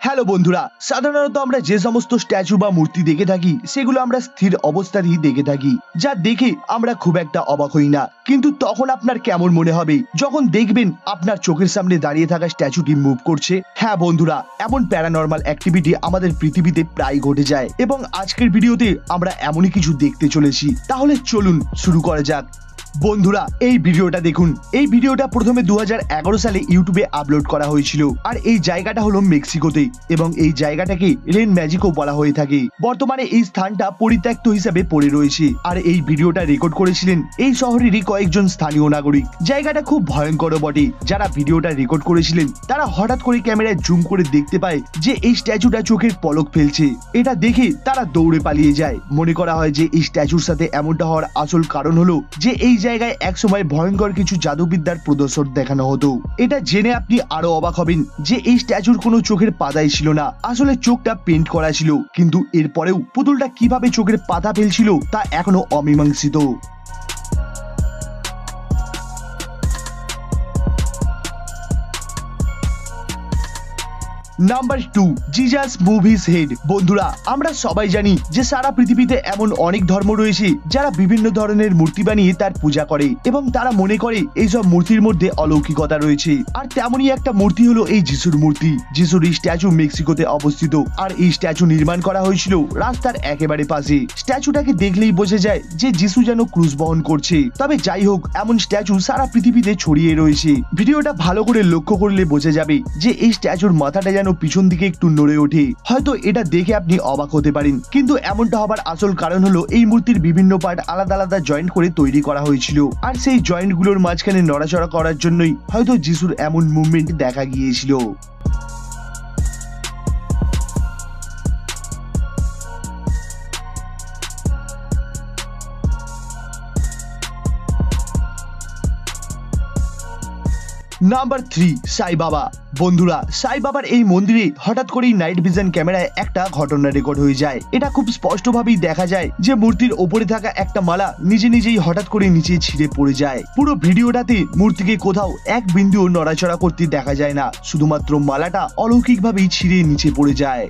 Hello বন্ধুরা, সাধারণত আমরা যে সমস্ত স্ট্যাচু বা মূর্তি দেখে থাকি সেগুলো আমরা স্থির অবস্থাতেই দেখে থাকি, যা দেখে আমরা খুব একটা অবাক হই না। কিন্তু তখন আপনার কেমন মনে হবে যখন দেখবেন আপনার চোখের সামনে দাঁড়িয়ে থাকা স্ট্যাচুটি মুভ করছে? হ্যাঁ বন্ধুরা, এমন প্যারানর্মাল অ্যাক্টিভিটি আমাদের পৃথিবীতে প্রায় ঘটে যায় এবং আজকের ভিডিওতে আমরা এমনই কিছু দেখতে চলেছি। তাহলে চলুন শুরু করা যাক। বন্ধুরা, এই ভিডিওটা দেখুন। এই ভিডিওটা প্রথমে 2011 সালে ইউটিউবে আপলোড করা হয়েছিল আর এই জায়গাটা হলো মেক্সিকোতে এবং এই জায়গাটাকে রেন ম্যাজিকও বলা হয়ে থাকে। বর্তমানে এই স্থানটা পরিত্যক্ত হিসেবে পড়ে রয়েছে আর এই ভিডিওটা রেকর্ড করেছিলেন এই শহরেরই কয়েকজন স্থানীয় নাগরিক। জায়গাটা খুব ভয়ঙ্কর বটে। যারা ভিডিওটা রেকর্ড করেছিলেন তারা হঠাৎ করে ক্যামেরায় জুম করে দেখতে পায় যে এই স্ট্যাচুটা চোখের পলক ফেলছে। এটা দেখে তারা দৌড়ে পালিয়ে যায়। মনে করা হয় যে এই স্ট্যাচুর সাথে এমনটা হওয়ার আসল কারণ হলো যে এই জায়গায় একসময় ভয়ঙ্কর কিছু জাদুবিদ্যার প্রদর্শন দেখানো হতো। এটা জেনে আপনি আরো অবাক হবেন যে এই স্ট্যাচুর কোনো চোখের পাতাই ছিল না, আসলে চোখটা পেন্ট করা ছিল। কিন্তু এরপরেও পুতুলটা কিভাবে চোখের পাতা ফেলছিল তা এখনো অমীমাংসিত। Number 2, Jesus move his head. বন্ধুরা, আমরা সবাই জানি যে সারা পৃথিবীতে এমন অনেক ধর্ম রয়েছে যারা বিভিন্ন ধরনের মূর্তি বানিয়ে তার পূজা করে এবং তারা মনে করে এইসব মূর্তির মধ্যে অলৌকিকতা রয়েছে। আর তেমনই একটা মূর্তি হলো এই যিশুর মূর্তি। যিশুর এই স্ট্যাচু মেক্সিকোতে অবস্থিত আর এই স্ট্যাচু নির্মাণ করা হয়েছিল রাস্তার একেবারে পাশে। স্ট্যাচুটাকে দেখলেই বোঝা যায় যে যিশু যেন ক্রুশ বহন করছে। তবে যাই হোক, এমন স্ট্যাচু সারা পৃথিবীতে ছড়িয়ে রয়েছে। ভিডিওটা ভালো করে লক্ষ্য করলে বোঝা যাবে যে এই স্ট্যাচুর মাথাটা যেন পিছন দিকে একটু নড়ে ওঠে। হয়তো এটা দেখে আপনি অবাক হতে পারেন, কিন্তু এমনটা হবার আসল কারণ হলো এই মূর্তির বিভিন্ন পার্ট আলাদা আলাদা জয়েন্ট করে তৈরি করা হয়েছিল আর সেই জয়েন্ট গুলোর মাঝখানে নড়াচড়া করার জন্যই হয়তো যিশুর এমন মুভমেন্ট দেখা গিয়েছিল। নাম্বার 3, সাই বাবা। বন্ধুরা, সাই বাবার এই মন্দিরে হঠাৎ করেই নাইট ভিশন ক্যামেরায় একটা ঘটনা রেকর্ড হয়ে যায়। এটা খুব স্পষ্টভাবেই দেখা যায় যে মূর্তির ওপরে থাকা একটা মালা নিজে নিজেই হঠাৎ করে নিচে ছিঁড়ে পড়ে যায়। পুরো ভিডিওটাতে মূর্তিকে কোথাও এক বিন্দুও নড়াচড়া করতে দেখা যায় না, শুধুমাত্র মালাটা অলৌকিকভাবেই ছিঁড়ে নিচে পড়ে যায়।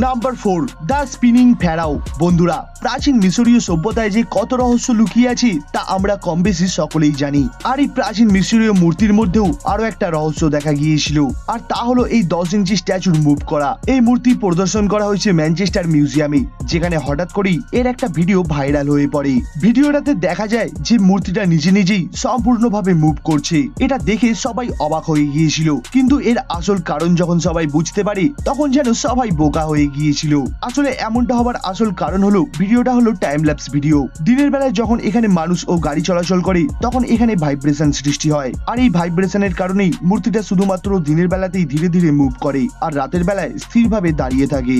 Number 4, the spinning pharaoh. বন্ধুরা, প্রাচীন মিশরীয় সভ্যতায় যে কত রহস্য লুকিয়ে আছে তা আমরা কম বেশি সকলেই জানি। আর এই প্রাচীন মিশরীয় মূর্তির মধ্যেও আরো একটা রহস্য দেখা গিয়েছিল, আর তা হলো এই 10 ইঞ্চি স্ট্যাচুর মুভ করা। এই মূর্তি প্রদর্শন করা হয়েছে ম্যানচেস্টার মিউজিয়ামে, যেখানে হঠাৎ করেই এর একটা ভিডিও ভাইরাল হয়ে পড়ে। ভিডিওটাতে দেখা যায় যে মূর্তিটা নিজে নিজেই সম্পূর্ণভাবে মুভ করছে। এটা দেখে সবাই অবাক হয়ে গিয়েছিল, কিন্তু এর আসল কারণ যখন সবাই বুঝতে পারে তখন যেন সবাই বোকা হয়ে গিয়েছিল। আসলে এমনটা হবার আসল কারণ হলো ভিডিওটা হলো টাইম ল্যাপস ভিডিও। দিনের বেলায় যখন এখানে মানুষ ও গাড়ি চলাচল করে তখন এখানে ভাইব্রেশন সৃষ্টি হয়, আর এই ভাইব্রেশনের কারণেই মূর্তিটা শুধুমাত্র দিনের বেলাতেই ধীরে ধীরে মুভ করে আর রাতের বেলায় স্থিরভাবে দাঁড়িয়ে থাকে।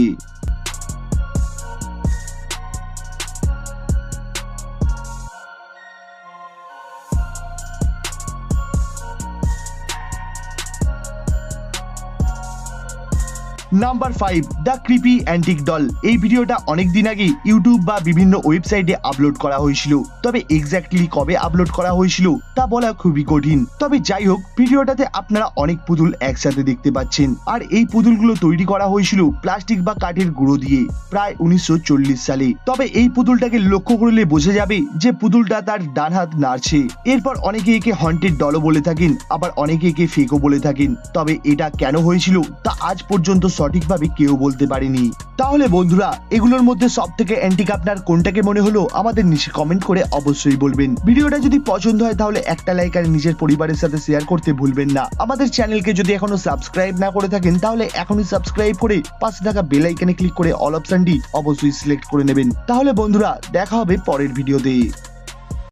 Number 5, the creepy antique doll. এই ভিডিওটা অনেকদিন আগে ইউটিউব বা বিভিন্ন ওয়েবসাইটে আপলোড করা হয়েছিল, তবে এক্স্যাক্টলি কবে আপলোড করা হয়েছিল তা বলা খুবই কঠিন। তবে যাই হোক, ভিডিওটাতে আপনারা অনেক পুতুল একসাথে দেখতে পাচ্ছেন আর এই পুতুলগুলো তৈরি করা হয়েছিল প্লাস্টিক বা কাঠের গুঁড়ো দিয়ে প্রায় 1940 সালে। তবে এই পুতুলটাকে লক্ষ্য করলে বোঝা যাবে যে পুতুলটা তার ডান হাত নাড়ছে। এরপর অনেকে একে হন্টেড ডলও বলে থাকেন, আবার অনেকে একে ফেকও বলে থাকেন। তবে এটা কেন হয়েছিল তা আজ পর্যন্ত সঠিকভাবে কেউ বলতে পারেনি। তাহলে বন্ধুরা, এগুলোর মধ্যে সব থেকে অ্যান্টিক আপনার কোনটাকে মনে হলো আমাদের নিচে কমেন্ট করে অবশ্যই বলবেন। ভিডিওটা যদি পছন্দ হয় তাহলে একটা লাইক আর নিজের পরিবারের সাথে শেয়ার করতে ভুলবেন না। আমাদের চ্যানেলকে যদি এখনো সাবস্ক্রাইব না করে থাকেন তাহলে এখনই সাবস্ক্রাইব করে পাশে থাকা বেল আইকনে ক্লিক করে অল অপশনটি অবশ্যই সিলেক্ট করে নেবেন। তাহলে বন্ধুরা, দেখা হবে পরের ভিডিওতে।